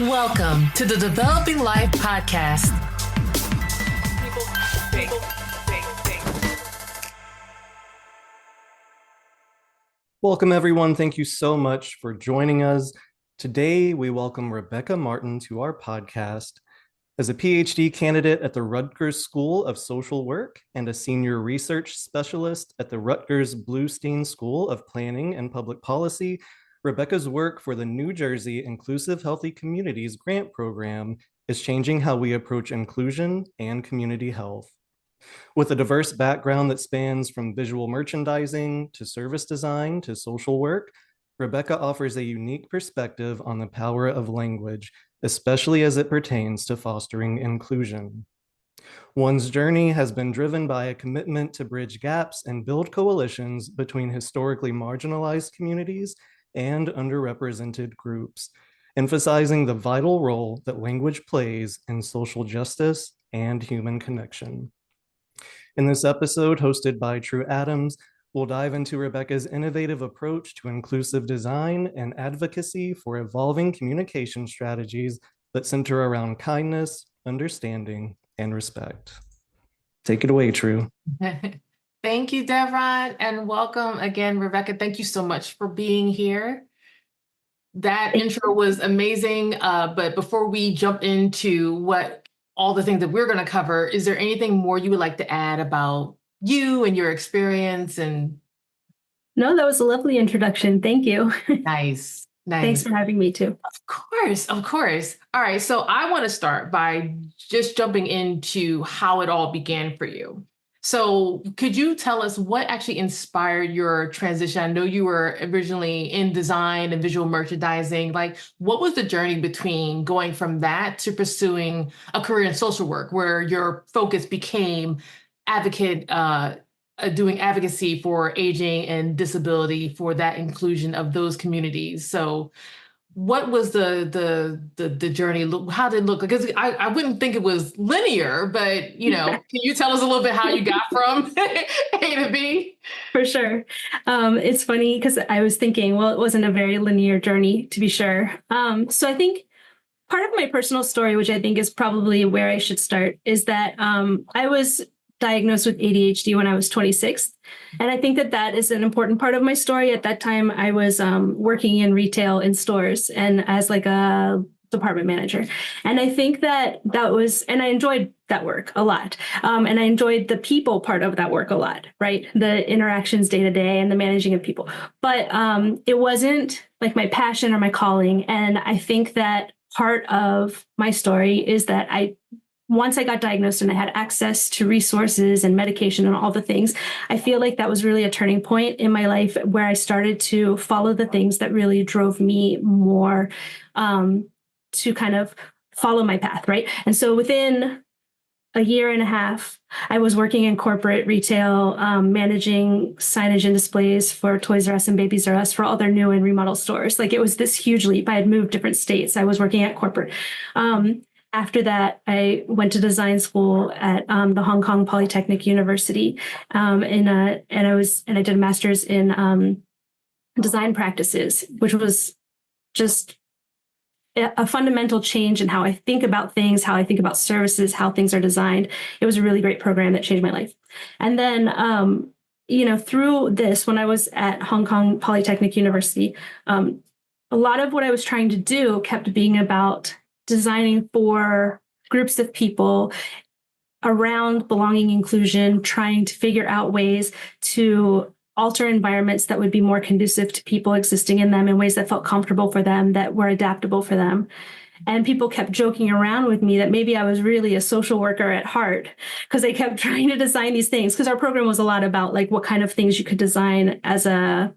Welcome to the Developing Life Podcast. Welcome, everyone. Thank you so much for joining us. Today, we welcome Rebecca Martin to our podcast. As a PhD candidate at the Rutgers School of Social Work and a senior research specialist at the Rutgers Bluestein School of Planning and Public Policy, Rebecca's work for the New Jersey Inclusive Healthy Communities Grant Program is changing how we approach inclusion and community health. With a diverse background that spans from visual merchandising to service design to social work, Rebecca offers a unique perspective on the power of language, especially as it pertains to fostering inclusion. One's journey has been driven by a commitment to bridge gaps and build coalitions between historically marginalized communities and underrepresented groups, emphasizing the vital role that language plays in social justice and human connection. In this episode, hosted by True Adams, we'll dive into Rebecca's innovative approach to inclusive design and advocacy for evolving communication strategies that center around kindness, understanding, and respect. Take it away, True. Thank you, Devron, and welcome again, Rebecca. Thank you so much for being here. That intro was amazing, but before we jump into all the things that we're going to cover, is there anything more you would like to add about you and your experience? No, that was a lovely introduction. Thank you. Nice. Thanks for having me too. Of course. All right. So I want to start by just jumping into how it all began for you. So could you tell us what actually inspired your transition? I know you were originally in design and visual merchandising. What was the journey between going from that to pursuing a career in social work, where your focus became doing advocacy for aging and disability, for that inclusion of those communities? So what was the journey? How did it look? Because I wouldn't think it was linear, but can you tell us a little bit how you got from A to B? For sure. It's funny because I was thinking, well, it wasn't a very linear journey, to be sure. So I think part of my personal story, which I think is probably where I should start, is that I was diagnosed with ADHD when I was 26. And I think that is an important part of my story. At that time, I was working in retail in stores and as like a department manager. And I think that was, and I enjoyed that work a lot. And I enjoyed the people part of that work a lot, right? The interactions day to day and the managing of people. But it wasn't like my passion or my calling. And I think that part of my story is that once I got diagnosed and I had access to resources and medication and all the things, I feel like that was really a turning point in my life where I started to follow the things that really drove me more to kind of follow my path, right? And so within a year and a half, I was working in corporate retail, managing signage and displays for Toys R Us and Babies R Us for all their new and remodel stores. It was this huge leap. I had moved different states. I was working at corporate. After that, I went to design school at the Hong Kong Polytechnic University, and I did a master's in design practices, which was just a fundamental change in how I think about things, how I think about services, how things are designed. It was a really great program that changed my life. And then, through this, when I was at Hong Kong Polytechnic University, a lot of what I was trying to do kept being about designing for groups of people around belonging, inclusion, trying to figure out ways to alter environments that would be more conducive to people existing in them in ways that felt comfortable for them, that were adaptable for them. And people kept joking around with me that maybe I was really a social worker at heart, because they kept trying to design these things, because our program was a lot about what kind of things you could design as a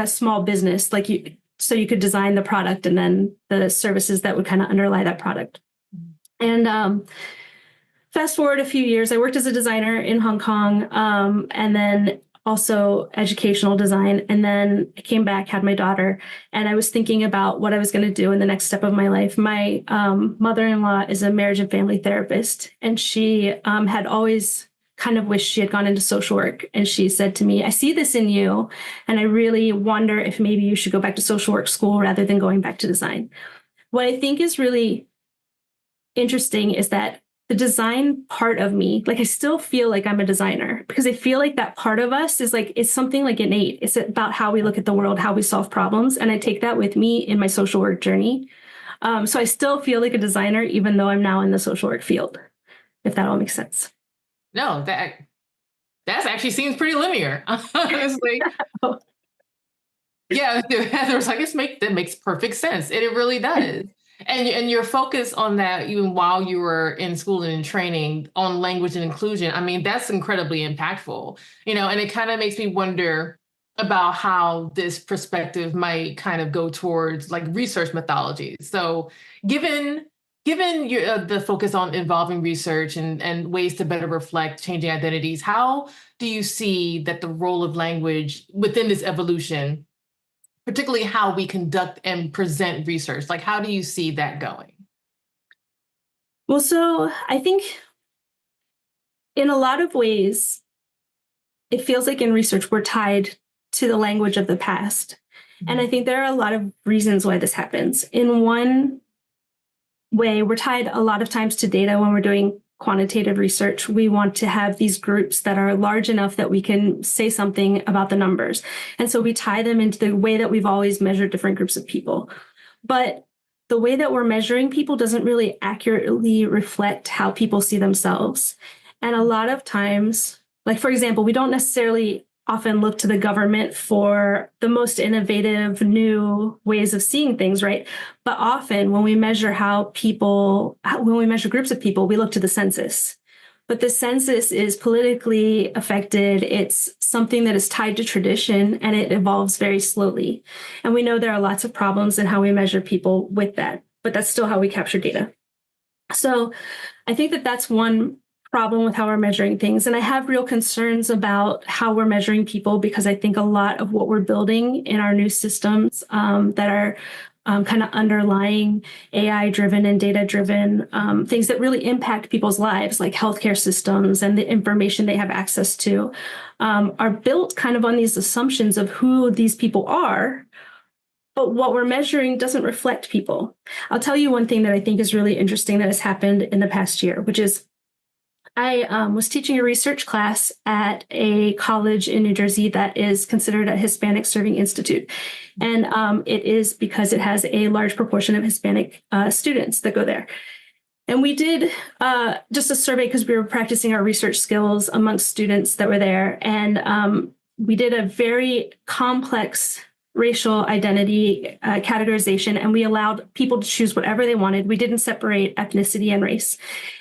small business, so you could design the product and then the services that would kind of underlie that product. And fast forward a few years, I worked as a designer in Hong Kong, and then also educational design. And then I came back, had my daughter, and I was thinking about what I was going to do in the next step of my life. My mother-in-law is a marriage and family therapist, and she had always kind of wished she had gone into social work. And she said to me, I see this in you, and I really wonder if maybe you should go back to social work school rather than going back to design. what I think is really interesting is that the design part of me, like I still feel like I'm a designer because I feel like that part of us is like, it's something like innate. It's about how we look at the world, how we solve problems. And I take that with me in my social work journey. So I still feel like a designer, even though I'm now in the social work field, if that all makes sense. No, that actually seems pretty linear, honestly. Yeah, Heather was like, that makes perfect sense. And it really does. And your focus on that, even while you were in school and in training on language and inclusion, I mean, that's incredibly impactful, and it kind of makes me wonder about how this perspective might kind of go towards like research methodologies. So given the focus on involving research and ways to better reflect changing identities, how do you see that the role of language within this evolution, particularly how we conduct and present research? Like, how do you see that going? Well, so I think in a lot of ways, it feels like in research, we're tied to the language of the past. And I think there are a lot of reasons why this happens. In one way, we're tied a lot of times to data when we're doing quantitative research. We want to have these groups that are large enough that we can say something about the numbers. And so we tie them into the way that we've always measured different groups of people. But the way that we're measuring people doesn't really accurately reflect how people see themselves. And a lot of times, like, for example, we don't necessarily often look to the government for the most innovative new ways of seeing things, right? But often when we measure when we measure groups of people, we look to the census. But the census is politically affected. It's something that is tied to tradition and it evolves very slowly. And we know there are lots of problems in how we measure people with that, but that's still how we capture data. So I think that that's one problem with how we're measuring things. And I have real concerns about how we're measuring people because I think a lot of what we're building in our new systems that are kind of underlying AI-driven and data-driven things that really impact people's lives, like healthcare systems and the information they have access to, are built kind of on these assumptions of who these people are. But what we're measuring doesn't reflect people. I'll tell you one thing that I think is really interesting that has happened in the past year, which is I was teaching a research class at a college in New Jersey that is considered a Hispanic serving institute. And it is because it has a large proportion of Hispanic students that go there. And we did just a survey because we were practicing our research skills amongst students that were there. And we did a very complex racial identity categorization, and we allowed people to choose whatever they wanted. We didn't separate ethnicity and race.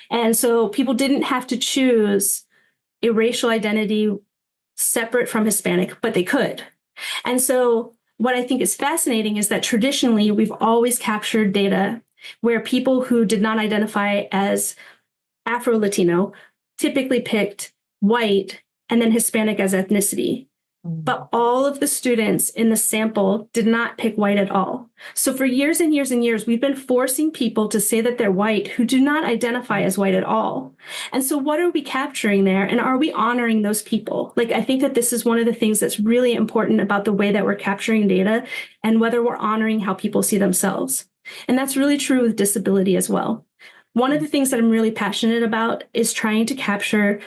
And so people didn't have to choose a racial identity separate from Hispanic, but they could. And so what I think is fascinating is that traditionally we've always captured data where people who did not identify as Afro-Latino typically picked white and then Hispanic as ethnicity. But all of the students in the sample did not pick white at all. So for years and years and years, we've been forcing people to say that they're white who do not identify as white at all. And so what are we capturing there? And are we honoring those people? Like, I think that this is one of the things that's really important about the way that we're capturing data and whether we're honoring how people see themselves. And that's really true with disability as well. One of the things that I'm really passionate about is trying to capture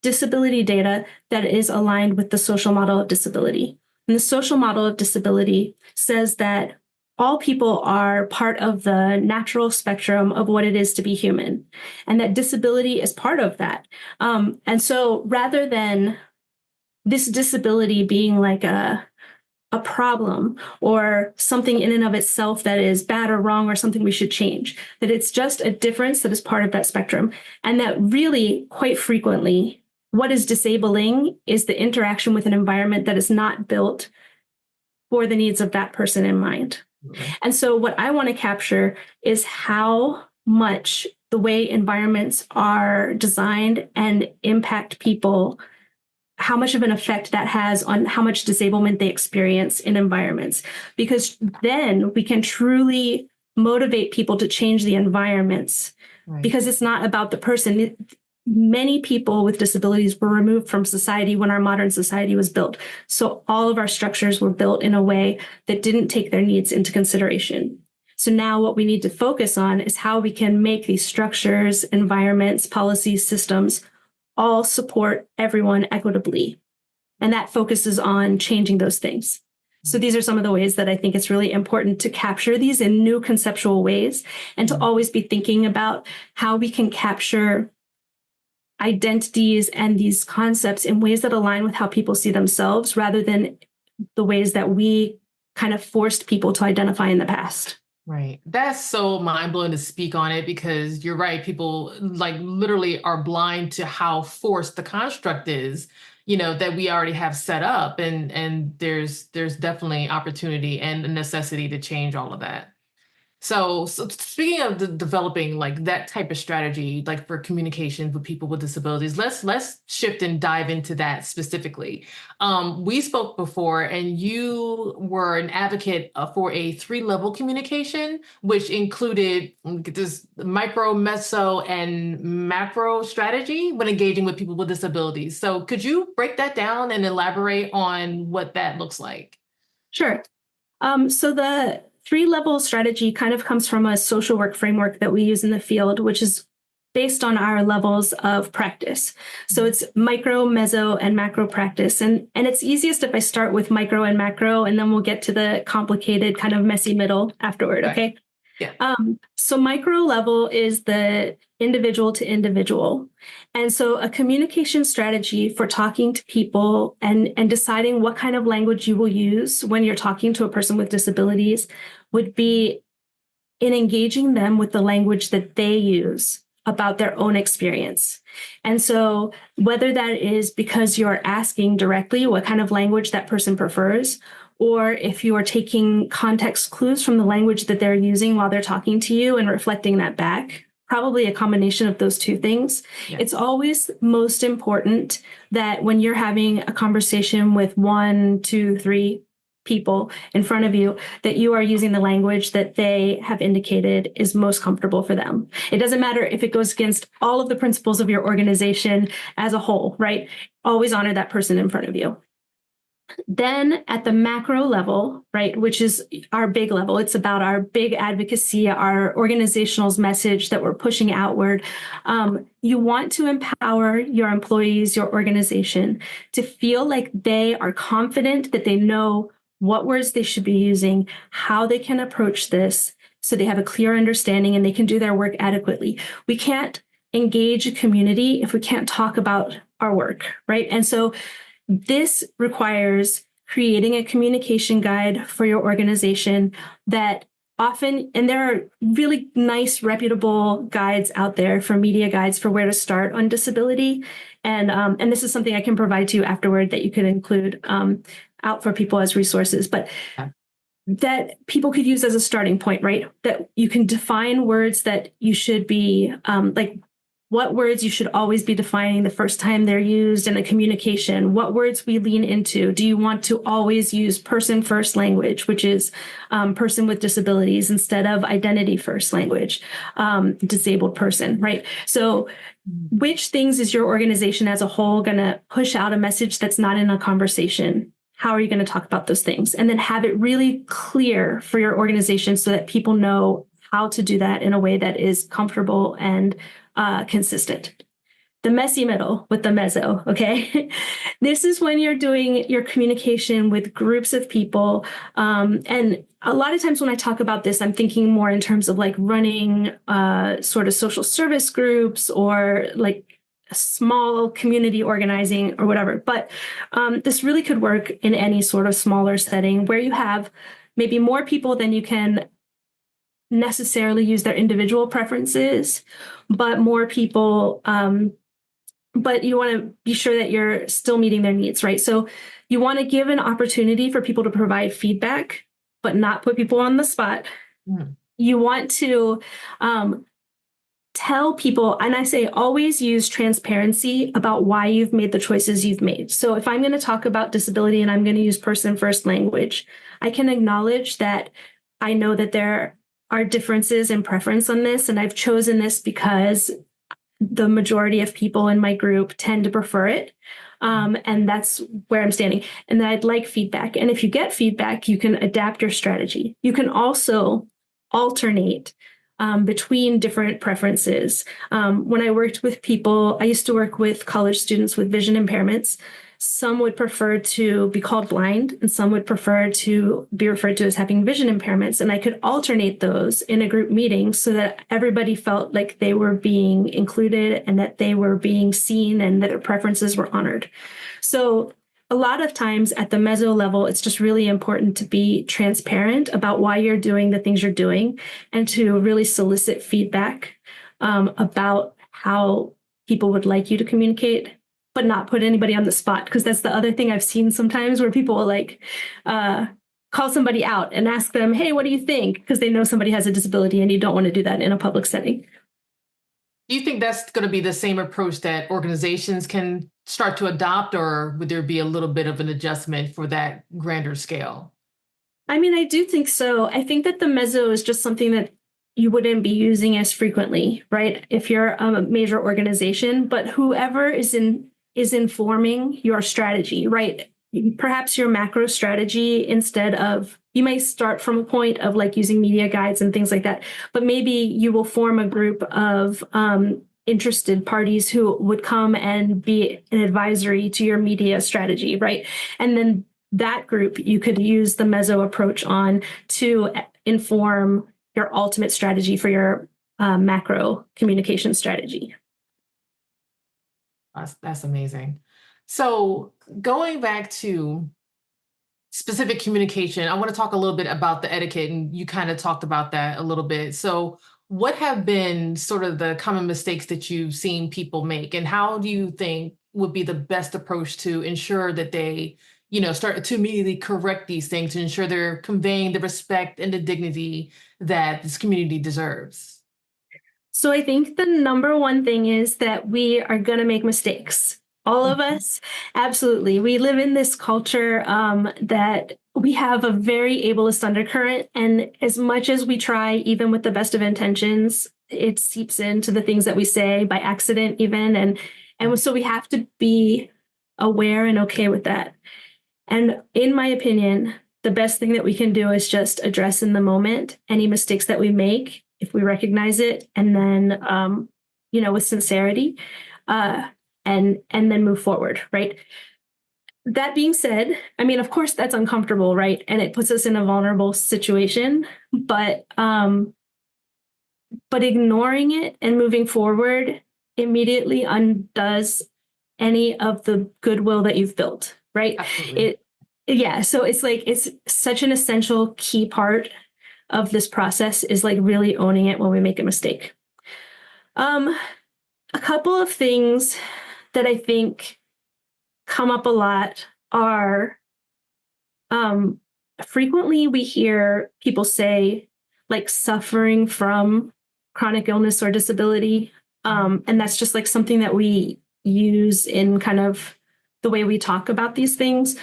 disability data that is aligned with the social model of disability. And the social model of disability says that all people are part of the natural spectrum of what it is to be human, and that disability is part of that. And so rather than this disability being like a problem or something in and of itself that is bad or wrong or something we should change, that it's just a difference that is part of that spectrum. And that really, quite frequently, what is disabling is the interaction with an environment that is not built for the needs of that person in mind. Okay. And so what I want to capture is how much the way environments are designed and impact people, how much of an effect that has on how much disablement they experience in environments. Because then we can truly motivate people to change the environments. Right. Because it's not about the person. Many people with disabilities were removed from society when our modern society was built. So all of our structures were built in a way that didn't take their needs into consideration. So now what we need to focus on is how we can make these structures, environments, policies, systems all support everyone equitably. And that focuses on changing those things. So these are some of the ways that I think it's really important to capture these in new conceptual ways, and to always be thinking about how we can capture identities and these concepts in ways that align with how people see themselves, rather than the ways that we kind of forced people to identify in the past. Right. That's so mind-blowing to speak on it, because you're right. People like literally are blind to how forced the construct is, that we already have set up. And there's definitely opportunity and a necessity to change all of that. So speaking of developing like that type of strategy, like for communication with people with disabilities, let's shift and dive into that specifically. We spoke before, and you were an advocate for a 3-level communication, which included this micro, meso, and macro strategy when engaging with people with disabilities. So could you break that down and elaborate on what that looks like? Sure. So the 3-level strategy kind of comes from a social work framework that we use in the field, which is based on our levels of practice. So it's micro, meso, and macro practice. And it's easiest if I start with micro and macro, and then we'll get to the complicated kind of messy middle afterward, okay? Yeah. So micro level is the individual to individual. And so a communication strategy for talking to people and deciding what kind of language you will use when you're talking to a person with disabilities would be in engaging them with the language that they use about their own experience. And so whether that is because you're asking directly what kind of language that person prefers, or if you are taking context clues from the language that they're using while they're talking to you and reflecting that back, probably a combination of those two things. Yeah. It's always most important that when you're having a conversation with 1, 2, 3 people in front of you, that you are using the language that they have indicated is most comfortable for them. It doesn't matter if it goes against all of the principles of your organization as a whole, right? Always honor that person in front of you. Then at the macro level, right, which is our big level, it's about our big advocacy, our organizational's message that we're pushing outward. You want to empower your employees, your organization, to feel like they are confident, that they know what words they should be using, how they can approach this, so they have a clear understanding and they can do their work adequately. We can't engage a community if we can't talk about our work, right? And so this requires creating a communication guide for your organization that often, and there are really nice, reputable guides out there for media guides for where to start on disability. And this is something I can provide to you afterward that you could include out for people as resources, but that people could use as a starting point, right? That you can define words that you should be like what words you should always be defining the first time they're used in a communication, what words we lean into. Do you want to always use person first language, which is person with disabilities, instead of identity first language, disabled person, right? So which things is your organization as a whole going to push out a message that's not in a conversation? How are you going to talk about those things? And then have it really clear for your organization so that people know how to do that in a way that is comfortable and consistent. The messy middle with the meso, okay? This is when you're doing your communication with groups of people. And a lot of times when I talk about this, I'm thinking more in terms of like running sort of social service groups or like small community organizing or whatever. But this really could work in any sort of smaller setting where you have maybe more people than you can necessarily use their individual preferences, but more people, but you want to be sure that you're still meeting their needs, right? So you want to give an opportunity for people to provide feedback, but not put people on the spot. You want to tell people, and I say always use transparency about why you've made the choices you've made. So if I'm going to talk about disability and I'm going to use person first language, I can acknowledge that I know that there are differences in preference on this, and I've chosen this because the majority of people in my group tend to prefer it. And that's where I'm standing. And then I'd like feedback. And if you get feedback, you can adapt your strategy. You can also alternate between different preferences. When I worked with people, I used to work with college students with vision impairments. Some would prefer to be called blind, and some would prefer to be referred to as having vision impairments. And I could alternate those in a group meeting so that everybody felt like they were being included and that they were being seen and that their preferences were honored. So a lot of times at the meso level, it's just really important to be transparent about why you're doing the things you're doing and to really solicit feedback about how people would like you to communicate, but not put anybody on the spot. Because that's the other thing I've seen sometimes where people will like call somebody out and ask them, hey, what do you think? Because they know somebody has a disability and you don't want to do that in a public setting. Do you think that's going to be the same approach that organizations can start to adopt, or would there be a little bit of an adjustment for that grander scale? I mean, I do think so. I think that the meso is just something that you wouldn't be using as frequently, right? If you're a major organization, but whoever is informing your strategy, right? Perhaps your macro strategy, instead of, you may start from a point of like using media guides and things like that, but maybe you will form a group of interested parties who would come and be an advisory to your media strategy, right? And then that group, you could use the meso approach on to inform your ultimate strategy for your macro communication strategy. That's amazing. So going back to specific communication, I want to talk a little bit about the etiquette, and you kind of talked about that a little bit. So what have been sort of the common mistakes that you've seen people make, and how do you think would be the best approach to ensure that they, start to immediately correct these things to ensure they're conveying the respect and the dignity that this community deserves? So I think the number one thing is that we are going to make mistakes. All of us, absolutely. We live in this culture that we have a very ableist undercurrent. And as much as we try, even with the best of intentions, it seeps into the things that we say by accident even. And so we have to be aware and okay with that. And in my opinion, the best thing that we can do is just address in the moment any mistakes that we make, if we recognize it, and then, with sincerity, and then move forward, right? That being said, I mean, of course, that's uncomfortable, right? And it puts us in a vulnerable situation, but ignoring it and moving forward immediately undoes any of the goodwill that you've built, right? Absolutely. So it's like, it's such an essential key part of this process is like really owning it when we make a mistake. A couple of things that I think come up a lot are frequently we hear people say like suffering from chronic illness or disability. And that's just like something that we use in kind of the way we talk about these things,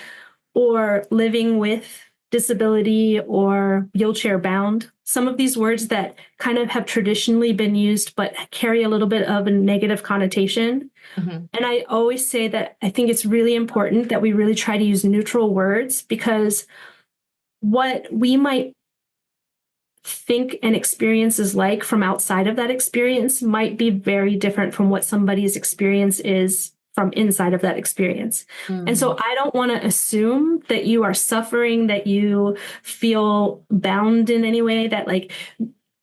or living with disability or wheelchair bound. Some of these words that kind of have traditionally been used, but carry a little bit of a negative connotation. Mm-hmm. And I always say that I think it's really important that we really try to use neutral words, because what we might think an experience is like from outside of that experience might be very different from what somebody's experience is from inside of that experience. Mm-hmm. And so I don't want to assume that you are suffering, that you feel bound in any way, that like,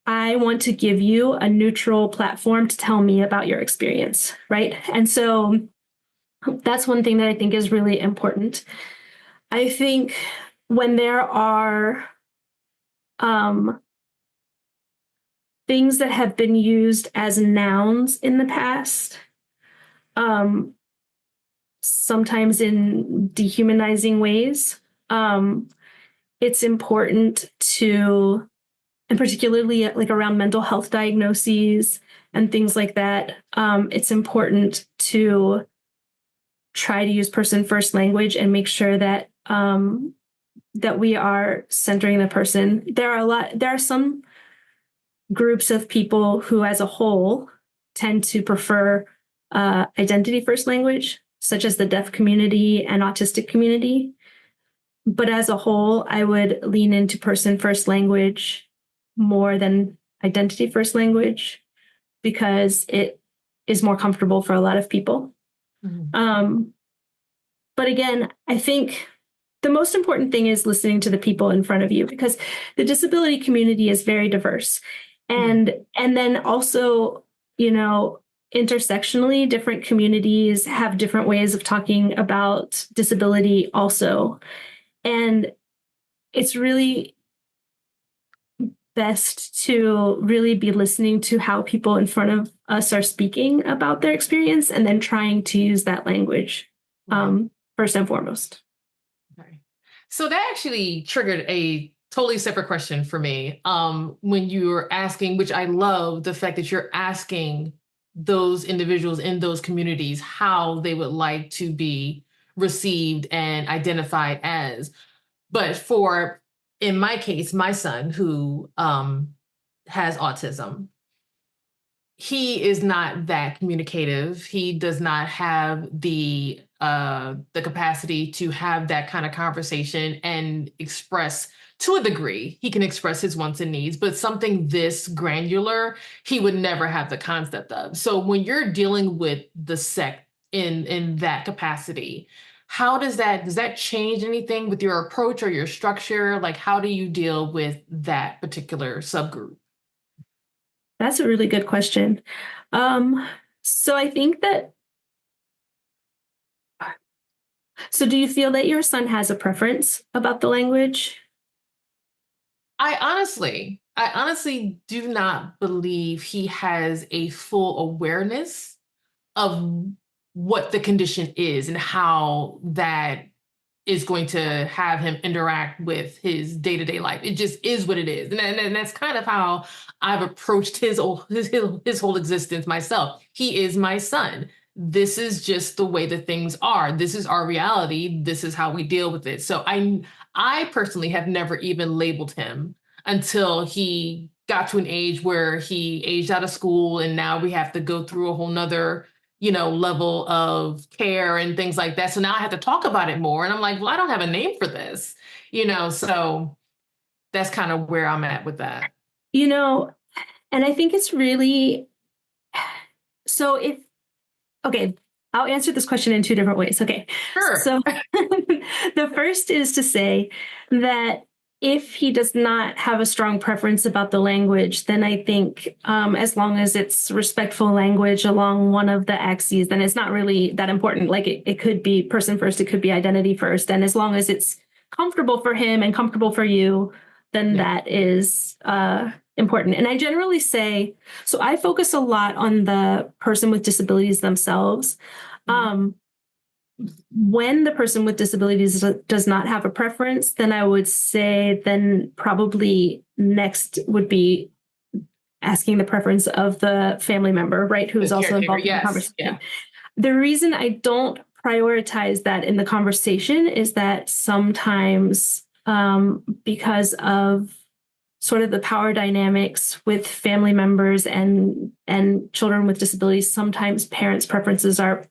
I want to give you a neutral platform to tell me about your experience, right? And so that's one thing that I think is really important. I think when there are things that have been used as nouns in the past, sometimes in dehumanizing ways, it's important to, and particularly like around mental health diagnoses and things like that, it's important to try to use person first language and make sure that that we are centering the person. There are some groups of people who as a whole tend to prefer identity first language, such as the deaf community and autistic community. But as a whole, I would lean into person first language more than identity first language because it is more comfortable for a lot of people. Mhm. But again, I think the most important thing is listening to the people in front of you, because the disability community is very diverse. And then also, you know, intersectionally, different communities have different ways of talking about disability also. And it's really best to really be listening to how people in front of us are speaking about their experience and then trying to use that language first and foremost. Okay. So that actually triggered a totally separate question for me. When you were asking, which I love the fact that you're asking those individuals in those communities how they would like to be received and identified as. But for, in my case, my son who has autism, he is not that communicative. He does not have the capacity to have that kind of conversation and express, to a degree, he can express his wants and needs, but something this granular, he would never have the concept of. So when you're dealing with the sect in that capacity, how does that change anything with your approach or your structure? Like, how do you deal with that particular subgroup? That's a really good question. So I think that, so do you feel that your son has a preference about the language? I honestly do not believe he has a full awareness of what the condition is and how that is going to have him interact with his day-to-day life. It just is what it is. And that's kind of how I've approached his whole existence myself. He is my son. This is just the way that things are. This is our reality. This is how we deal with it. So I personally have never even labeled him until he got to an age where he aged out of school and now we have to go through a whole nother level of care and things like that. So now I have to talk about it more. And I'm like, well, I don't have a name for this, so that's kind of where I'm at with that. You know, and I think it's really, so if, okay, I'll answer this question in two different ways. Okay. Sure. So the first is to say that if he does not have a strong preference about the language, then I think as long as it's respectful language along one of the axes, then it's not really that important. Like it could be person first, it could be identity first. And as long as it's comfortable for him and comfortable for you, then that is important. And I generally say, so I focus a lot on the person with disabilities themselves. When the person with disabilities does not have a preference, then I would say then probably next would be asking the preference of the family member, right? Who is also involved in the conversation. Yeah. The reason I don't prioritize that in the conversation is that sometimes because of sort of the power dynamics with family members and children with disabilities, sometimes parents' preferences are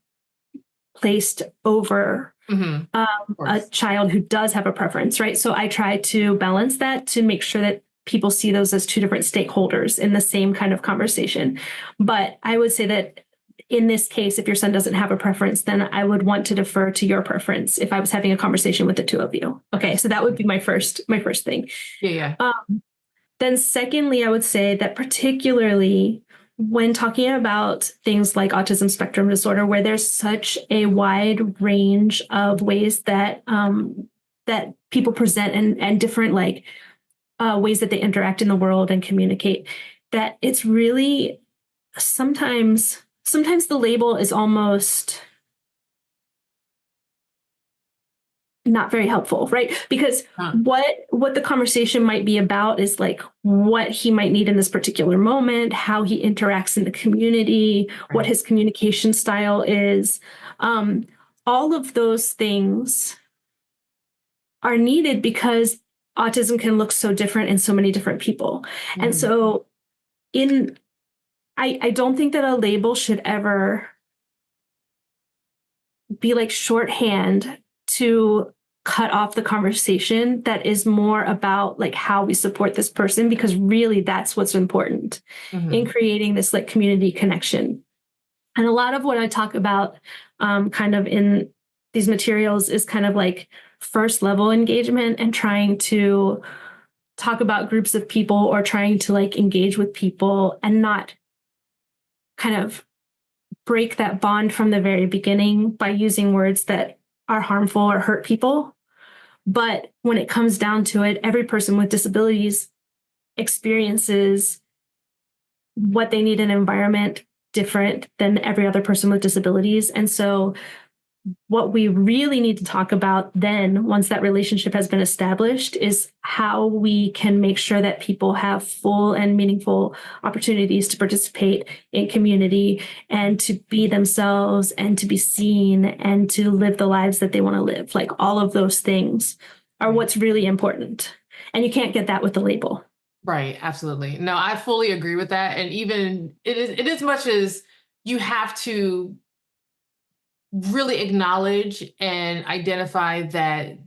placed over a child who does have a preference, right? So I try to balance that to make sure that people see those as two different stakeholders in the same kind of conversation. But I would say that in this case, if your son doesn't have a preference, then I would want to defer to your preference if I was having a conversation with the two of you. Okay, so that would be my first thing. Yeah. Then secondly, I would say that particularly when talking about things like autism spectrum disorder, where there's such a wide range of ways that that people present and different ways that they interact in the world and communicate, that it's really sometimes the label is almost not very helpful, right? Because what the conversation might be about is like what he might need in this particular moment, how he interacts in the community, what his communication style is. All of those things are needed because autism can look so different in so many different people. And so I don't think that a label should ever be like shorthand to cut off the conversation that is more about like how we support this person, because really that's what's important in creating this like community connection. And a lot of what I talk about kind of in these materials is kind of like first level engagement and trying to talk about groups of people or trying to like engage with people and not kind of break that bond from the very beginning by using words that are harmful or hurt people. But when it comes down to it, every person with disabilities experiences what they need in an environment different than every other person with disabilities. And so what we really need to talk about then, once that relationship has been established, is how we can make sure that people have full and meaningful opportunities to participate in community and to be themselves and to be seen and to live the lives that they want to live. Like all of those things are what's really important. And you can't get that with the label. Right. Absolutely. No, I fully agree with that. And even it is as much as you have to really acknowledge and identify that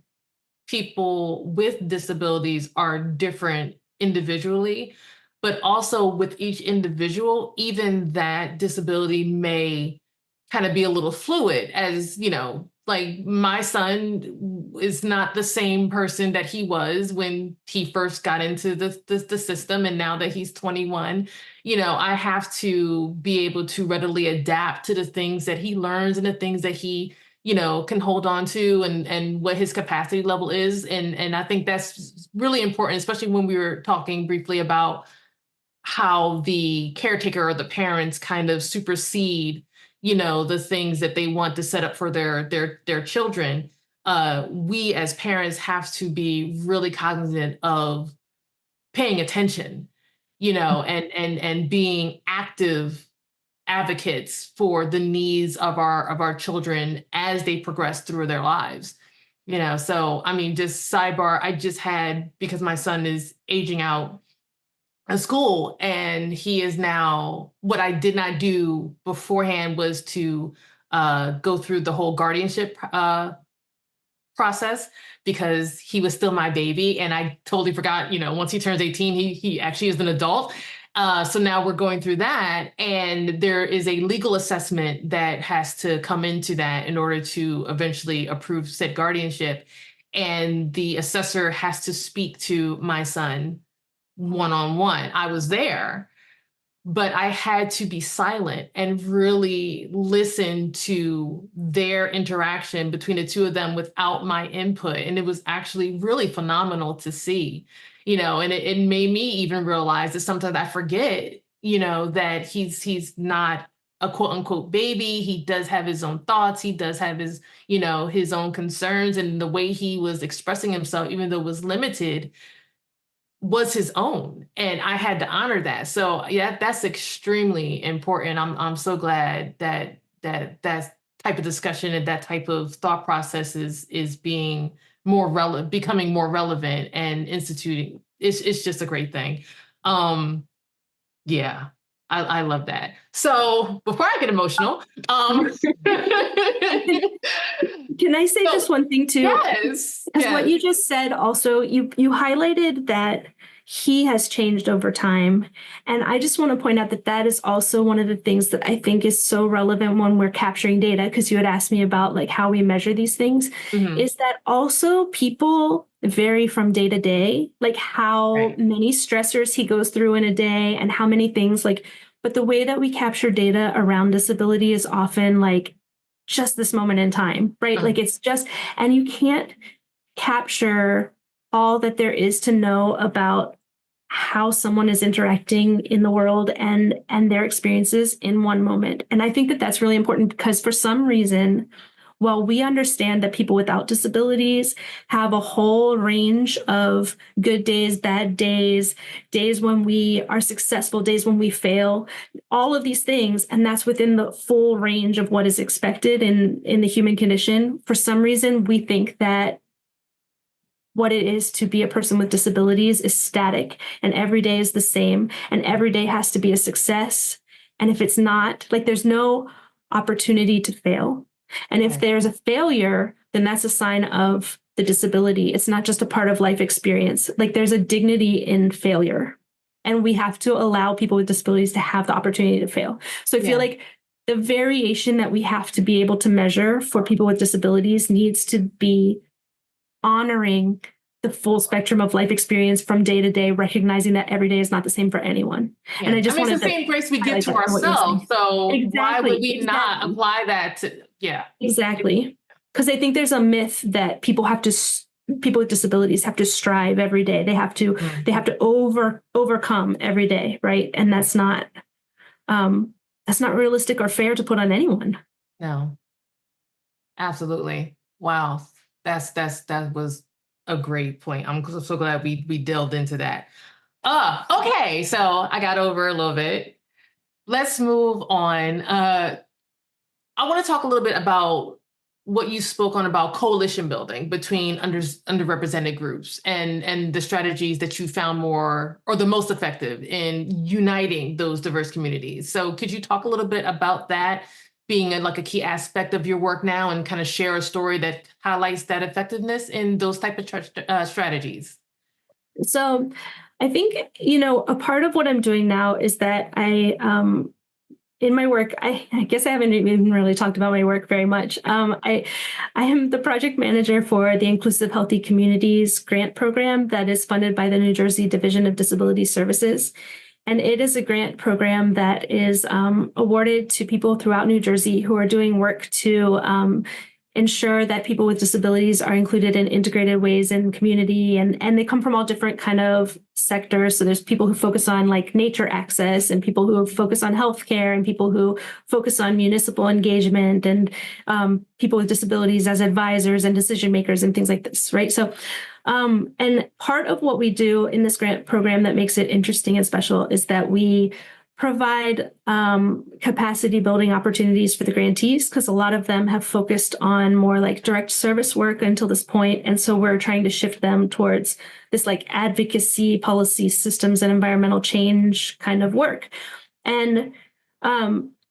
people with disabilities are different individually, but also with each individual, even that disability may kind of be a little fluid, as you know, like my son is not the same person that he was when he first got into the system. And now that he's 21, you know, I have to be able to readily adapt to the things that he learns and the things that he, you know, can hold on to and what his capacity level is. And I think that's really important, especially when we were talking briefly about how the caretaker or the parents kind of supersede, you know, the things that they want to set up for their children. We as parents have to be really cognizant of paying attention, you know, and being active advocates for the needs of our children as they progress through their lives. You know, so I mean, just sidebar, I just had, because my son is aging out a school, and he is now, what I did not do beforehand was to go through the whole guardianship process, because he was still my baby, and I totally forgot, you know, once he turns 18, he actually is an adult. So now we're going through that, and there is a legal assessment that has to come into that in order to eventually approve said guardianship. And the assessor has to speak to my son one-on-one. I was there, but I had to be silent and really listen to their interaction between the two of them without my input. And it was actually really phenomenal to see, you know, and it made me even realize that sometimes I forget, you know, that he's not a quote unquote baby. He does have his own thoughts. He does have his, you know, his own concerns, and the way he was expressing himself, even though it was limited, was his own, and I had to honor that. So yeah, that's extremely important. I'm so glad that type of discussion and that type of thought process is being more relevant, becoming more relevant, and instituting. It's just a great thing. Yeah, I love that. So before I get emotional, Can I say just one thing too? yes, Because what you just said also, you highlighted that he has changed over time. And I just want to point out that that is also one of the things that I think is so relevant when we're capturing data, because you had asked me about like how we measure these things, is that also people vary from day to day, like how many stressors he goes through in a day and how many things like, but the way that we capture data around disability is often like just this moment in time, right? Like it's just, and you can't capture all that there is to know about how someone is interacting in the world and their experiences in one moment. And I think that that's really important, because for some reason, while we understand that people without disabilities have a whole range of good days, bad days, days when we are successful, days when we fail, all of these things, and that's within the full range of what is expected in the human condition, for some reason, we think that what it is to be a person with disabilities is static, and every day is the same, and every day has to be a success. And if it's not, like there's no opportunity to fail. And if there's a failure, then that's a sign of the disability. It's not just a part of life experience. Like there's a dignity in failure. And we have to allow people with disabilities to have the opportunity to fail. So I feel like the variation that we have to be able to measure for people with disabilities needs to be honoring the full spectrum of life experience from day to day, recognizing that every day is not the same for anyone. Yeah. And I just wanted it's the same grace we give to ourselves. So why would we not apply that to, Exactly. Because I think there's a myth that people with disabilities have to strive every day. They have to overcome every day, right? And that's not realistic or fair to put on anyone. No. Absolutely. Wow. That was a great point. I'm so glad we delved into that. Okay. So I got over a little bit. Let's move on. I want to talk a little bit about what you spoke on about coalition building between underrepresented groups and the strategies that you found more or the most effective in uniting those diverse communities. So could you talk a little bit about that being a key aspect of your work now and kind of share a story that highlights that effectiveness in those type of strategies? So I think, a part of what I'm doing now is that in my work, I guess I haven't even really talked about my work very much. I am the project manager for the Inclusive Healthy Communities grant program that is funded by the New Jersey Division of Disability Services. And it is a grant program that is awarded to people throughout New Jersey who are doing work to ensure that people with disabilities are included in integrated ways in community. And they come from all different kind of sectors. So there's people who focus on like nature access and people who focus on healthcare and people who focus on municipal engagement and people with disabilities as advisors and decision makers and things like this, right? So and part of what we do in this grant program that makes it interesting and special is that we provide capacity building opportunities for the grantees because a lot of them have focused on more like direct service work until this point. And so we're trying to shift them towards this like advocacy, policy, systems, and environmental change kind of work. And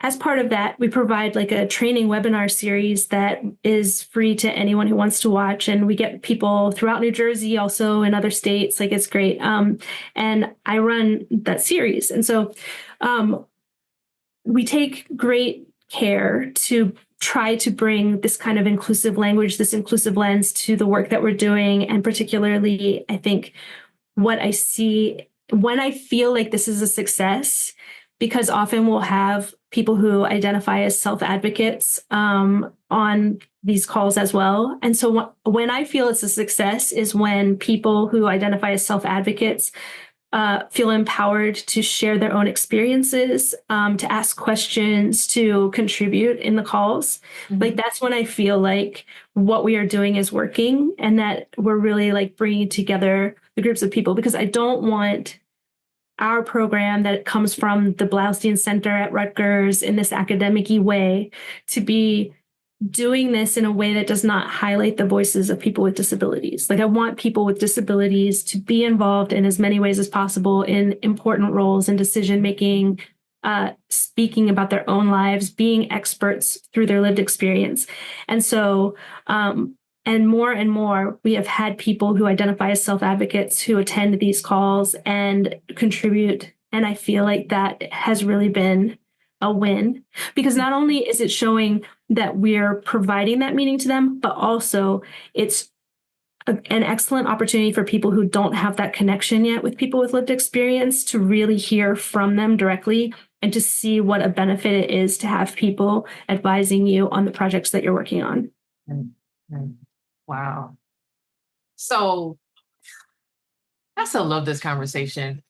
as part of that, we provide like a training webinar series that is free to anyone who wants to watch. And we get people throughout New Jersey, also in other states. Like it's great. And I run that series. And so we take great care to try to bring this kind of inclusive language, this inclusive lens to the work that we're doing. And particularly, I think what I see when I feel like this is a success, because often we'll have people who identify as self-advocates on these calls as well. And so when I feel it's a success is when people who identify as self-advocates feel empowered to share their own experiences, to ask questions, to contribute in the calls. Mm-hmm. Like that's when I feel like what we are doing is working and that we're really like bringing together the groups of people, because I don't want our program that comes from the Blaustein Center at Rutgers in this academic-y way to be doing this in a way that does not highlight the voices of people with disabilities. Like I want people with disabilities to be involved in as many ways as possible in important roles in decision-making, speaking about their own lives, being experts through their lived experience. And so, and more, we have had people who identify as self-advocates who attend these calls and contribute. And I feel like that has really been a win, because not only is it showing that we're providing that meaning to them, but also it's an excellent opportunity for people who don't have that connection yet with people with lived experience to really hear from them directly and to see what a benefit it is to have people advising you on the projects that you're working on. Wow. So I still love this conversation.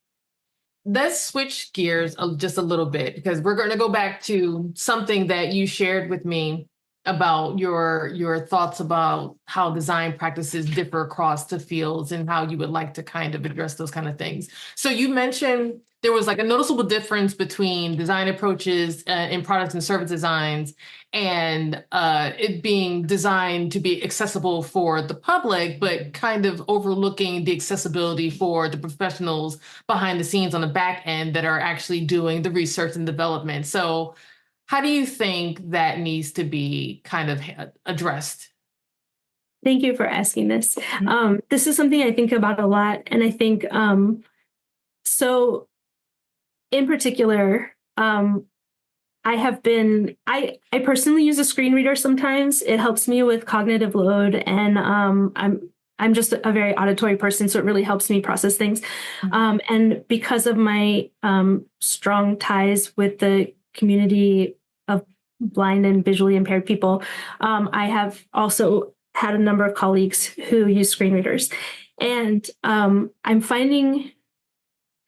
Let's switch gears just a little bit, because we're going to go back to something that you shared with me about your thoughts about how design practices differ across the fields and how you would like to kind of address those kind of things. So you mentioned there was like a noticeable difference between design approaches in products and service designs and it being designed to be accessible for the public, but kind of overlooking the accessibility for the professionals behind the scenes on the back end that are actually doing the research and development. So how do you think that needs to be kind of addressed? Thank you for asking this. This is something I think about a lot. And I think, so in particular, I personally use a screen reader sometimes. It helps me with cognitive load, and I'm just a very auditory person, so it really helps me process things. And because of my strong ties with the community of blind and visually impaired people, I have also had a number of colleagues who use screen readers. And I'm finding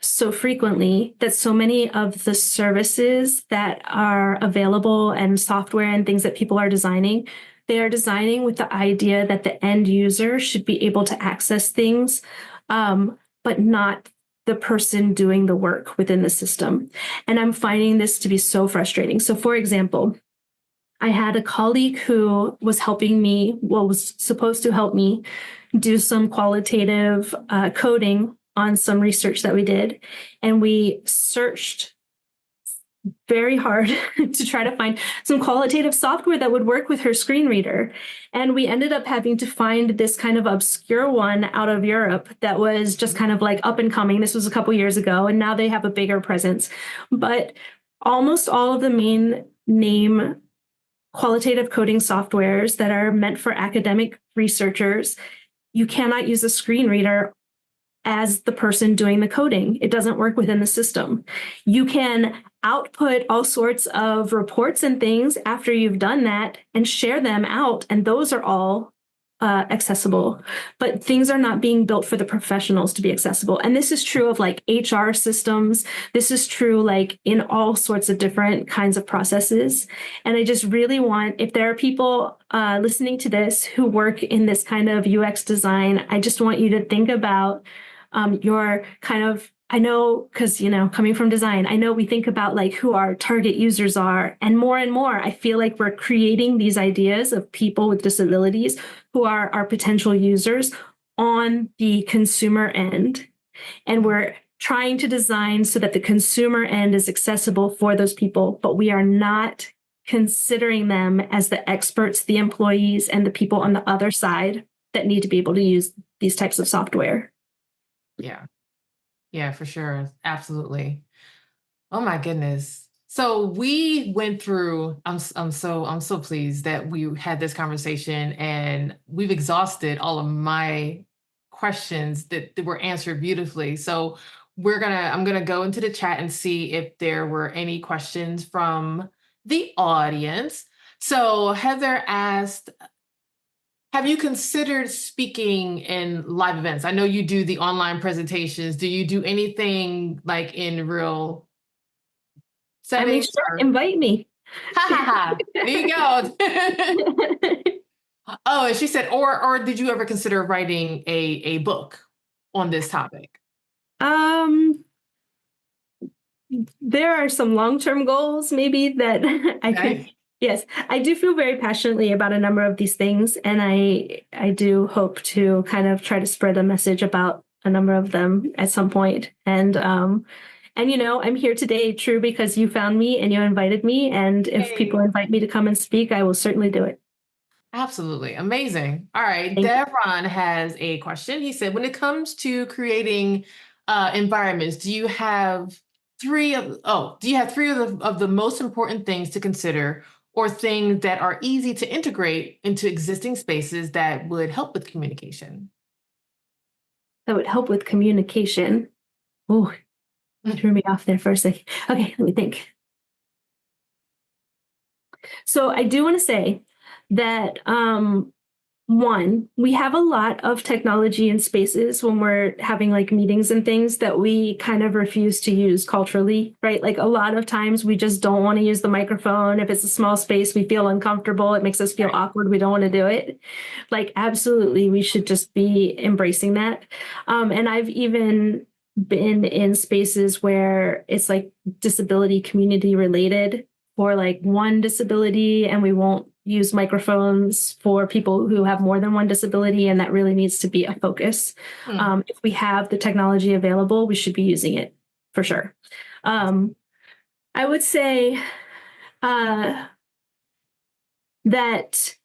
so frequently that so many of the services that are available and software and things that people are designing, they are designing with the idea that the end user should be able to access things, but not the person doing the work within the system. And I'm finding this to be so frustrating. So for example, I had a colleague who was helping me, well, was supposed to help me do some qualitative coding on some research that we did. And we searched very hard to try to find some qualitative software that would work with her screen reader. And we ended up having to find this kind of obscure one out of Europe that was just kind of like up and coming. This was a couple years ago, and now they have a bigger presence. But almost all of the main name qualitative coding softwares that are meant for academic researchers, you cannot use a screen reader as the person doing the coding. It doesn't work within the system. You can output all sorts of reports and things after you've done that and share them out, and those are all accessible, but things are not being built for the professionals to be accessible. And this is true of like HR systems. This is true like in all sorts of different kinds of processes. And I just really want, if there are people listening to this who work in this kind of UX design, I just want you to think about your kind of, I know, because, coming from design, I know we think about like who our target users are. And more, I feel like we're creating these ideas of people with disabilities who are our potential users on the consumer end. And we're trying to design so that the consumer end is accessible for those people, but we are not considering them as the experts, the employees, and the people on the other side that need to be able to use these types of software. Yeah. Yeah, for sure. Absolutely. Oh my goodness. So we went through, I'm so pleased that we had this conversation, and we've exhausted all of my questions that were answered beautifully. So I'm gonna go into the chat and see if there were any questions from the audience. So Heather asked, have you considered speaking in live events? I know you do the online presentations. Do you do anything like in real settings? Sure, invite me. Ha ha ha. There you go. Oh, and she said, or did you ever consider writing a book on this topic? There are some long-term goals maybe that I could. Yes, I do feel very passionately about a number of these things, and I do hope to kind of try to spread a message about a number of them at some point. And I'm here today, true, because you found me and you invited me. And if people invite me to come and speak, I will certainly do it. Absolutely. Amazing. All right. Devron has a question. He said, when it comes to creating environments, do you have three of the most important things to consider, or things that are easy to integrate into existing spaces that would help with communication? That would help with communication. Oh, threw me off there for a second. Okay, let me think. So I do want to say that one, we have a lot of technology in spaces when we're having like meetings and things that we kind of refuse to use culturally, right? Like a lot of times we just don't want to use the microphone. If it's a small space, we feel uncomfortable. It makes us feel awkward. We don't want to do it. Like, absolutely, we should just be embracing that. And I've even been in spaces where it's like disability community related for like one disability, and we won't use microphones for people who have more than one disability, and that really needs to be a focus. If we have the technology available, we should be using it for sure. I would say that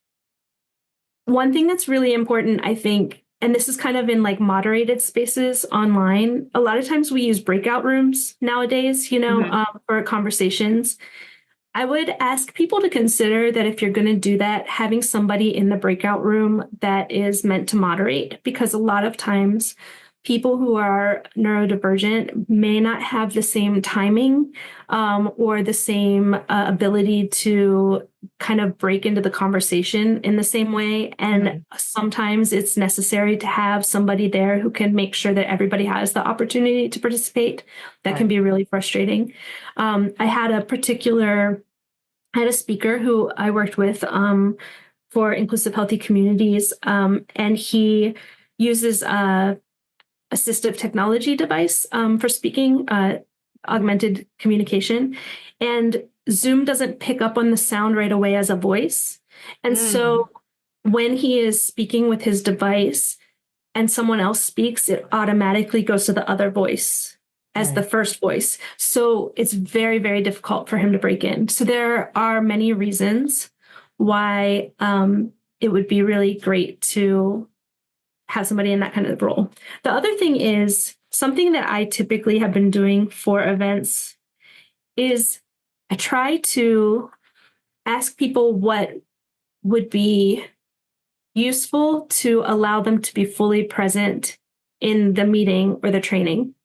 one thing that's really important, I think, and this is kind of in like moderated spaces online, a lot of times we use breakout rooms nowadays, for conversations. I would ask people to consider that if you're going to do that, having somebody in the breakout room that is meant to moderate, because a lot of times people who are neurodivergent may not have the same timing or the same ability to kind of break into the conversation in the same way. And sometimes it's necessary to have somebody there who can make sure that everybody has the opportunity to participate. That can be really frustrating. I had a speaker who I worked with for inclusive healthy communities, and he uses assistive technology device for speaking, augmented communication. And Zoom doesn't pick up on the sound right away as a voice. And so when he is speaking with his device and someone else speaks, it automatically goes to the other voice as the first voice. So it's very, very difficult for him to break in. So there are many reasons why it would be really great to have somebody in that kind of role. The other thing is something that I typically have been doing for events is I try to ask people what would be useful to allow them to be fully present in the meeting or the training,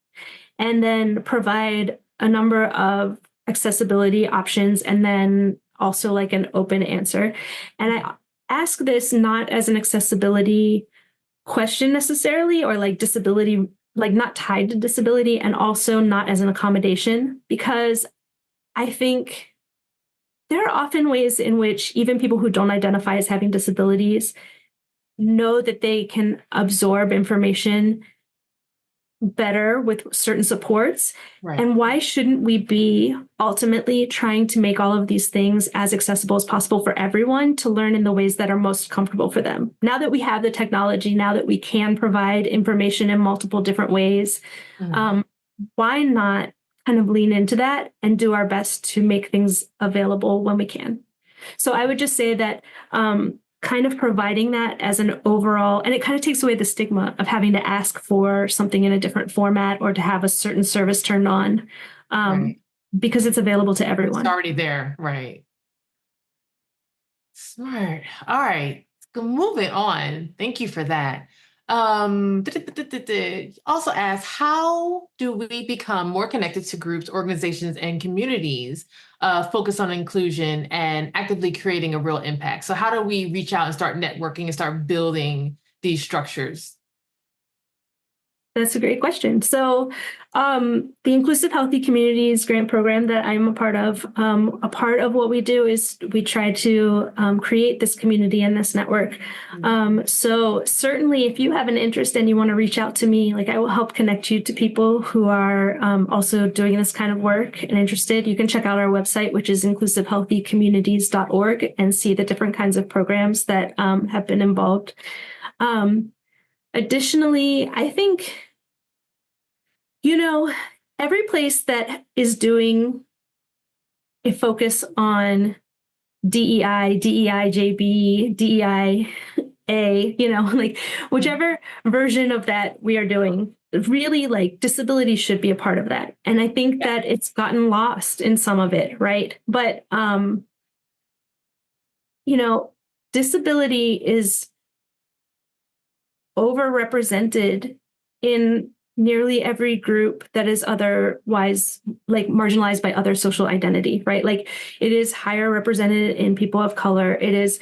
and then provide a number of accessibility options, and then also like an open answer. And I ask this not as an accessibility question necessarily, or like disability, like not tied to disability, and also not as an accommodation, because I think there are often ways in which even people who don't identify as having disabilities know that they can absorb information better with certain supports. And why shouldn't we be ultimately trying to make all of these things as accessible as possible for everyone to learn in the ways that are most comfortable for them? Now that we have the technology, now that we can provide information in multiple different ways, why not kind of lean into that and do our best to make things available when we can? So I would just say that kind of providing that as an overall, and it kind of takes away the stigma of having to ask for something in a different format or to have a certain service turned on, because it's available to everyone. It's already there, right? Smart. All right, moving on. Thank you for that. Also ask, how do we become more connected to groups, organizations, and communities focused on inclusion and actively creating a real impact? So how do we reach out and start networking and start building these structures? That's a great question. So the Inclusive Healthy Communities grant program that I'm a part of what we do is we try to create this community and this network. So certainly if you have an interest and you want to reach out to me, like I will help connect you to people who are also doing this kind of work and interested. You can check out our website, which is inclusivehealthycommunities.org, and see the different kinds of programs that have been involved. Additionally, I think, every place that is doing a focus on DEI, DEIJB, DEIA, like whichever version of that we are doing, really like disability should be a part of that. And I think that it's gotten lost in some of it, right? But, disability is overrepresented in nearly every group that is otherwise like marginalized by other social identity, right? Like it is higher represented in people of color. It is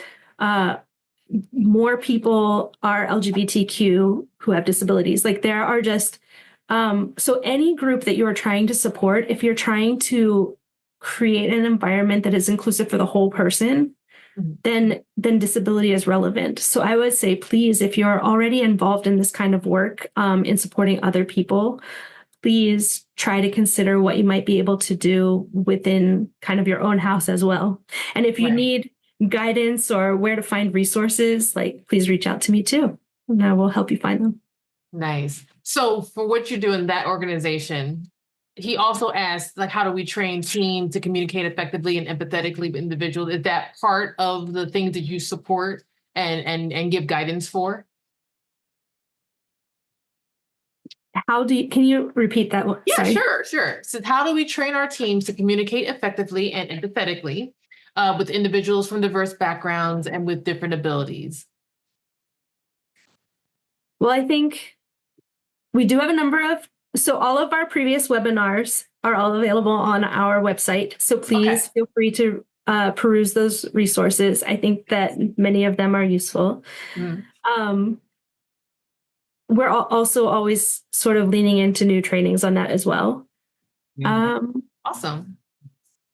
more people are LGBTQ who have disabilities. Like there are just, so any group that you are trying to support, if you're trying to create an environment that is inclusive for the whole person, then disability is relevant. So I would say, please, if you're already involved in this kind of work in supporting other people, please try to consider what you might be able to do within kind of your own house as well. And if you need guidance or where to find resources, like please reach out to me too, and I will help you find them. Nice. So for what you do in that organization, he also asked, like, how do we train teams to communicate effectively and empathetically with individuals? Is that part of the things that you support and give guidance for? Can you repeat that one? Yeah, Sorry. sure. So how do we train our teams to communicate effectively and empathetically with individuals from diverse backgrounds and with different abilities? Well, I think we do have so all of our previous webinars are all available on our website. So please feel free to peruse those resources. I think that many of them are useful. We're also always sort of leaning into new trainings on that as well. Awesome.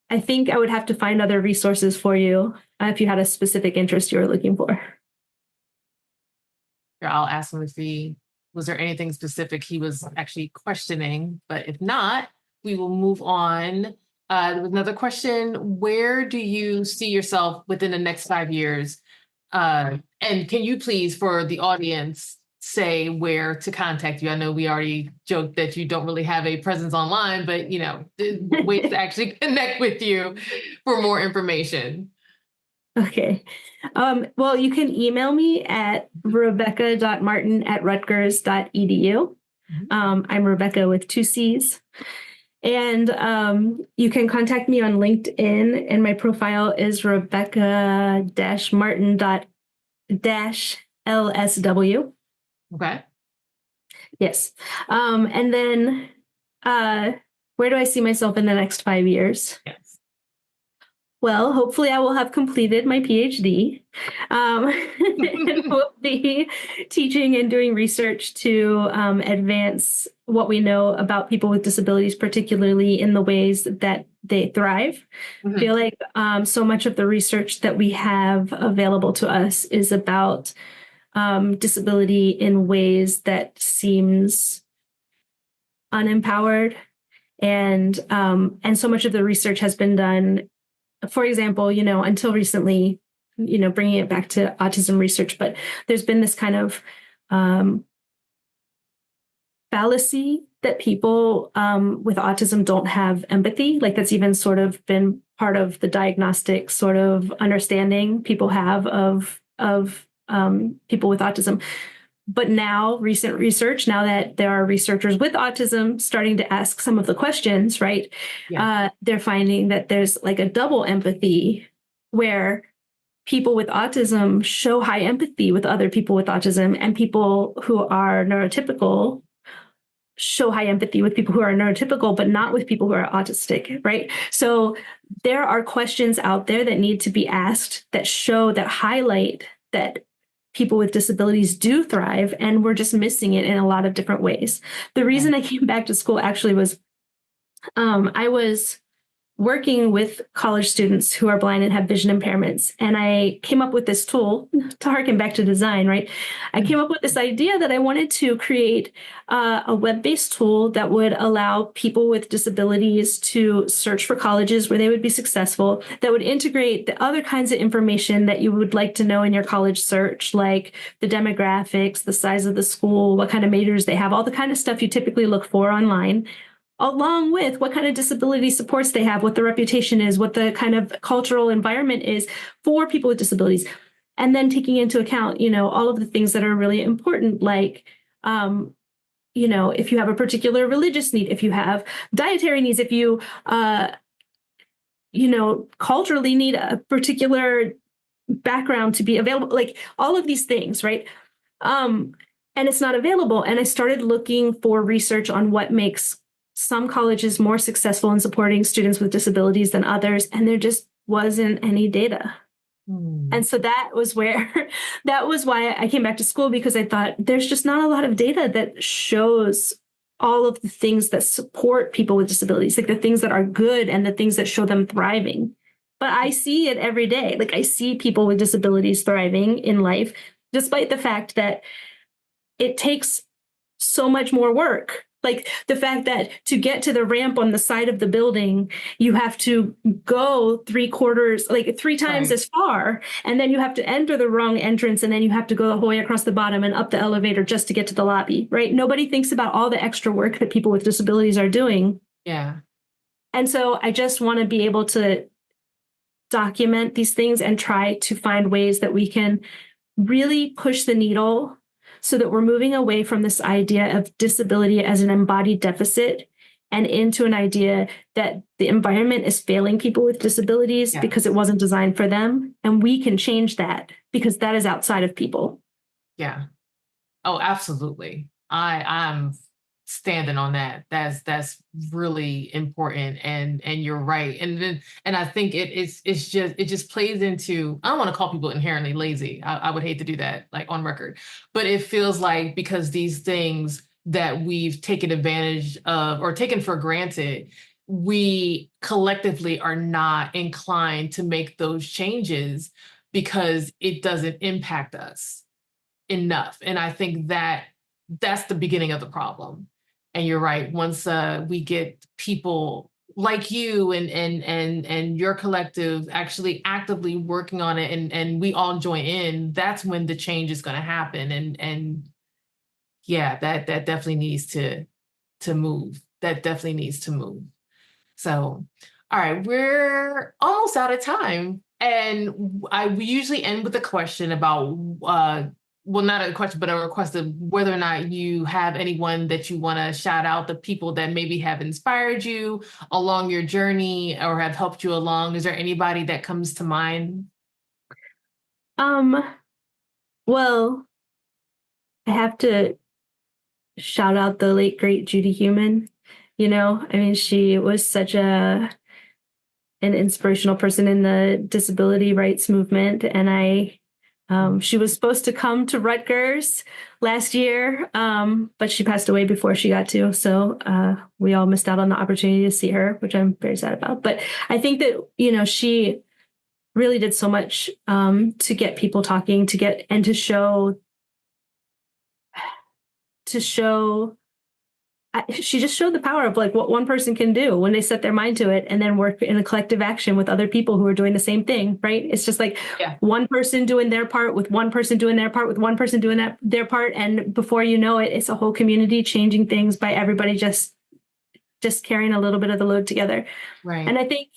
I think I would have to find other resources for you if you had a specific interest you were looking for. I'll ask him if was there anything specific he was actually questioning, but if not, we will move on. With another question, where do you see yourself within the next 5 years? And can you please, for the audience, say where to contact you? I know we already joked that you don't really have a presence online, but ways to actually connect with you for more information. Okay. Well, you can email me at rebecca.martin@rutgers.edu. I'm Rebecca with 2 C's. And you can contact me on LinkedIn, and my profile is Rebecca-Martin-LSW. Okay. Yes. And then where do I see myself in the next 5 years? Yes. Well, hopefully I will have completed my PhD and will be teaching and doing research to advance what we know about people with disabilities, particularly in the ways that they thrive. I feel like so much of the research that we have available to us is about disability in ways that seems unempowered. And so much of the research has been done, for example, until recently, bringing it back to autism research, but there's been this kind of fallacy that people with autism don't have empathy. Like that's even sort of been part of the diagnostic sort of understanding people have of people with autism. But now, recent research, now that there are researchers with autism starting to ask some of the questions, right? Yeah. They're finding that there's like a double empathy where people with autism show high empathy with other people with autism, and people who are neurotypical show high empathy with people who are neurotypical, but not with people who are autistic, right? So there are questions out there that need to be asked that highlight that people with disabilities do thrive, and we're just missing it in a lot of different ways. The reason I came back to school actually was I was working with college students who are blind and have vision impairments. And I came up with this tool to harken back to design, right? I came up with this idea that I wanted to create a web-based tool that would allow people with disabilities to search for colleges where they would be successful, that would integrate the other kinds of information that you would like to know in your college search, like the demographics, the size of the school, what kind of majors they have, all the kind of stuff you typically look for online, along with what kind of disability supports they have, what the reputation is, what the kind of cultural environment is for people with disabilities. And then taking into account, all of the things that are really important, like, if you have a particular religious need, if you have dietary needs, if you, culturally need a particular background to be available, like all of these things, right? And it's not available. And I started looking for research on what makes some colleges more successful in supporting students with disabilities than others, and there just wasn't any data. And so that was why I came back to school, because I thought there's just not a lot of data that shows all of the things that support people with disabilities, like the things that are good and the things that show them thriving. But I see it every day. Like I see people with disabilities thriving in life, despite the fact that it takes so much more work. Like the fact that to get to the ramp on the side of the building, you have to go 3 times as far, and then you have to enter the wrong entrance, and then you have to go the whole way across the bottom and up the elevator just to get to the lobby, right? Nobody thinks about all the extra work that people with disabilities are doing. Yeah. And so I just want to be able to document these things and try to find ways that we can really push the needle so that we're moving away from this idea of disability as an embodied deficit and into an idea that the environment is failing people with disabilities because it wasn't designed for them. And we can change that because that is outside of people. Yeah. Oh, absolutely. I'm standing on that. That's really important, and you're right. And I think it just plays into, I don't want to call people inherently lazy. I would hate to do that, like, on record, but it feels like because these things that we've taken advantage of or taken for granted, we collectively are not inclined to make those changes because it doesn't impact us enough. And I think that that's the beginning of the problem. And you're right. Once we get people like you and your collective actually actively working on it, and we all join in, that's when the change is going to happen. And yeah, that definitely needs to move. That definitely needs to move. So, all right, we're almost out of time. And we usually end with a question about, well, not a question, but a request of whether or not you have anyone that you want to shout out, the people that maybe have inspired you along your journey or have helped you along. Is there anybody that comes to mind? Well, I have to shout out the late great Judy Heumann. I mean, she was such an inspirational person in the disability rights movement, and she was supposed to come to Rutgers last year, but she passed away before she got to. So we all missed out on the opportunity to see her, which I'm very sad about. But I think that, she really did so much to get people talking, to show she just showed the power of like what one person can do when they set their mind to it and then work in a collective action with other people who are doing the same thing, right? It's just like one person doing their part with one person doing their part with one person doing their part. And before you know it, it's a whole community changing things by everybody just carrying a little bit of the load together. Right. And I think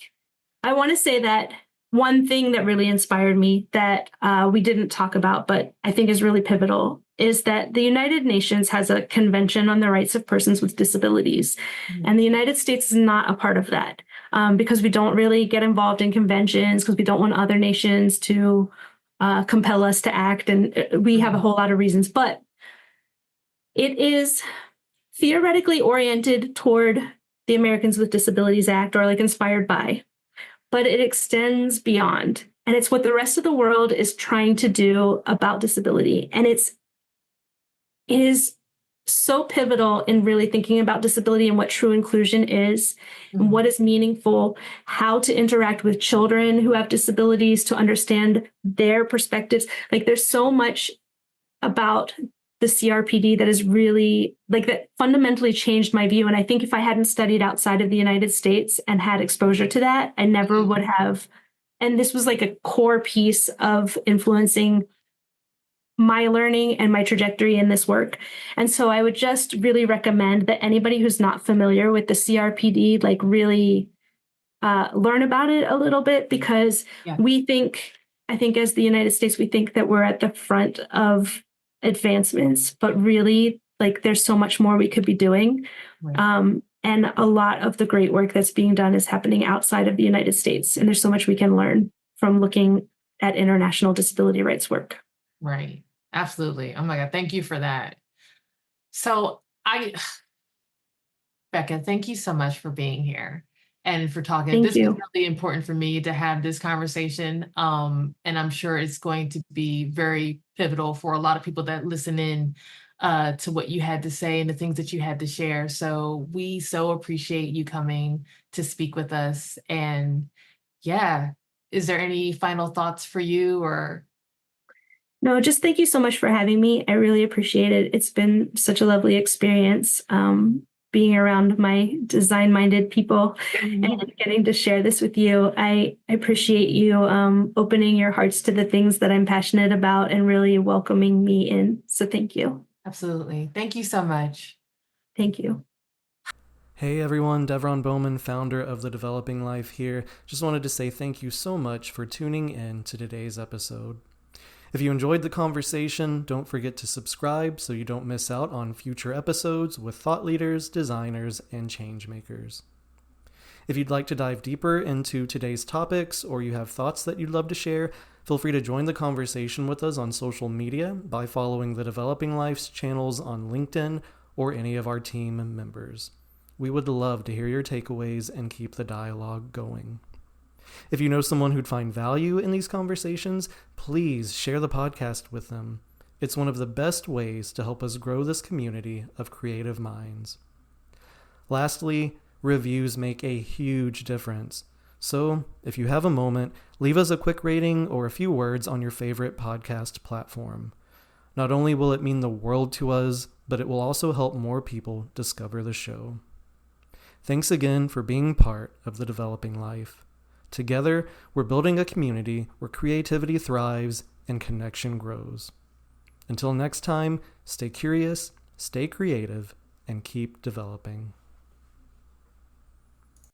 I want to say that one thing that really inspired me that we didn't talk about, but I think is really pivotal, is that the United Nations has a convention on the rights of persons with disabilities. Mm-hmm. And the United States is not a part of that because we don't really get involved in conventions because we don't want other nations to compel us to act. And we have a whole lot of reasons, but it is theoretically oriented toward the Americans with Disabilities Act, or like inspired by, but it extends beyond. And it's what the rest of the world is trying to do about disability. And it is so pivotal in really thinking about disability and what true inclusion is, and what is meaningful, how to interact with children who have disabilities to understand their perspectives. Like, there's so much about the CRPD that is really that fundamentally changed my view. And I think if I hadn't studied outside of the United States and had exposure to that, I never would have. And this was like a core piece of influencing my learning and my trajectory in this work. And so I would just really recommend that anybody who's not familiar with the CRPD, like, really learn about it a little bit, because I think as the United States, we think that we're at the front of advancements, but really, like, there's so much more we could be doing. Right. And a lot of the great work that's being done is happening outside of the United States. And there's so much we can learn from looking at international disability rights work. Right. Absolutely. Oh my God. Thank you for that. So Becca, thank you so much for being here and for talking. This was really important for me to have this conversation. And I'm sure it's going to be very pivotal for a lot of people that listen in to what you had to say and the things that you had to share. So we so appreciate you coming to speak with us. And yeah, is there any final thoughts for you or? No, just thank you so much for having me. I really appreciate it. It's been such a lovely experience being around my design-minded people and getting to share this with you. I appreciate you opening your hearts to the things that I'm passionate about and really welcoming me in. So thank you. Absolutely. Thank you so much. Thank you. Hey everyone, Devron Bowman, founder of The Developing Life here. Just wanted to say thank you so much for tuning in to today's episode. If you enjoyed the conversation, don't forget to subscribe so you don't miss out on future episodes with thought leaders, designers, and change makers. If you'd like to dive deeper into today's topics or you have thoughts that you'd love to share, feel free to join the conversation with us on social media by following the Developing Lives channels on LinkedIn or any of our team members. We would love to hear your takeaways and keep the dialogue going. If you know someone who'd find value in these conversations, please share the podcast with them. It's one of the best ways to help us grow this community of creative minds. Lastly, reviews make a huge difference. So, if you have a moment, leave us a quick rating or a few words on your favorite podcast platform. Not only will it mean the world to us, but it will also help more people discover the show. Thanks again for being part of the Developing Life. Together, we're building a community where creativity thrives and connection grows. Until next time, stay curious, stay creative, and keep developing.